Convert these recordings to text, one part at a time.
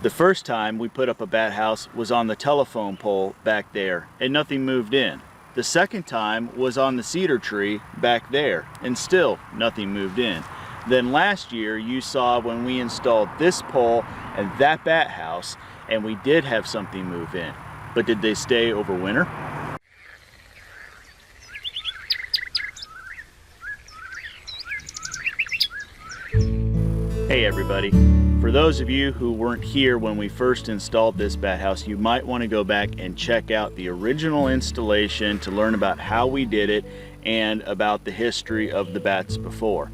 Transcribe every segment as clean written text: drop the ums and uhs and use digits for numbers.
The first time we put up a bat house was on the telephone pole back there, and nothing moved in. The second time was on the cedar tree back there, and still nothing moved in. Then last year you saw when we installed this pole and that bat house, and we did have something move in. But did they stay over winter? Hey everybody. For those of you who weren't here when we first installed this bat house, you might want to go back and check out the original installation to learn about how we did it and about the history of the bats before.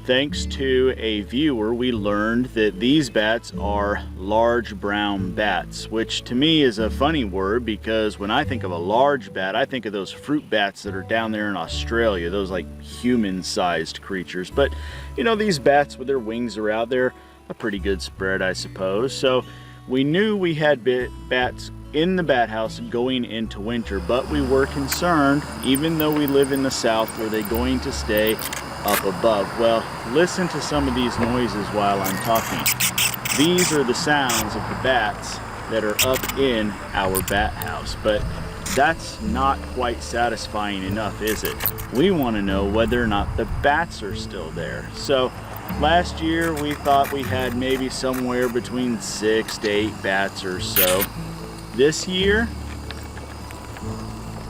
Thanks to a viewer, we learned that these bats are large brown bats, which to me is a funny word because when I think of a large bat, I think of those fruit bats that are down there in Australia, those like human-sized creatures. But you know, these bats with their wings are out there, a pretty good spread, I suppose. So we knew we had bats in the bat house going into winter, but we were concerned, even though we live in the south, were they going to stay up above? Well, listen to some of these noises while I'm talking. These are the sounds of the bats that are up in our bat house, but that's not quite satisfying enough, is it? We want to know whether or not the bats are still there. So last year we thought we had maybe somewhere between 6 to 8 bats or so. This year,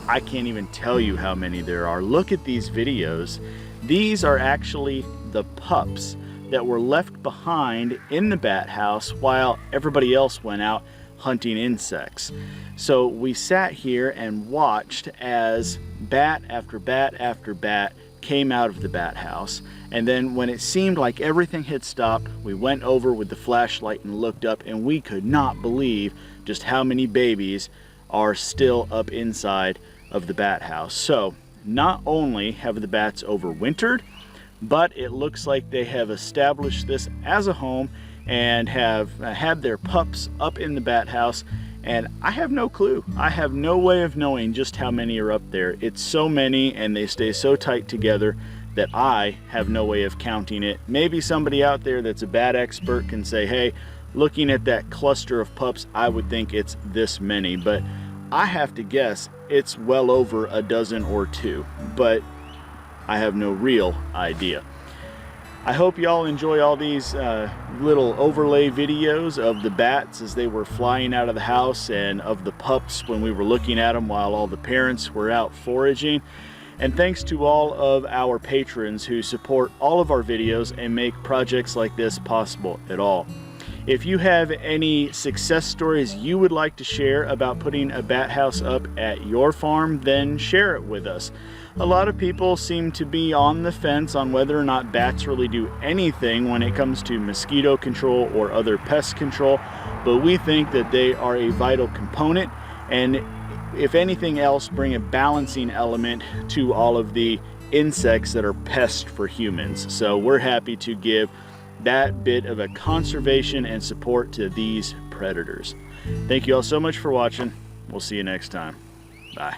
I can't even tell you how many there are. Look at these videos. These are actually the pups that were left behind in the bat house while everybody else went out hunting insects. So we sat here and watched as bat after bat after bat came out of the bat house, and then when it seemed like everything had stopped, we went over with the flashlight and looked up, and we could not believe just how many babies are still up inside of the bat house. So not only have the bats overwintered, but it looks like they have established this as a home and have had their pups up in the bat house. And I have no clue. I have no way of knowing just how many are up there. It's so many and they stay so tight together that I have no way of counting it. Maybe somebody out there that's a bat expert can say, hey, looking at that cluster of pups, I would think it's this many, but I have to guess it's well over a dozen or two, but I have no real idea. I hope y'all enjoy all these little overlay videos of the bats as they were flying out of the house and of the pups when we were looking at them while all the parents were out foraging. And thanks to all of our patrons who support all of our videos and make projects like this possible at all. If you have any success stories you would like to share about putting a bat house up at your farm, then share it with us. A lot of people seem to be on the fence on whether or not bats really do anything when it comes to mosquito control or other pest control, but we think that they are a vital component, and if anything else, bring a balancing element to all of the insects that are pests for humans. So we're happy to give that bit of a conservation and support to these predators. Thank you all so much for watching. We'll see you next time. Bye.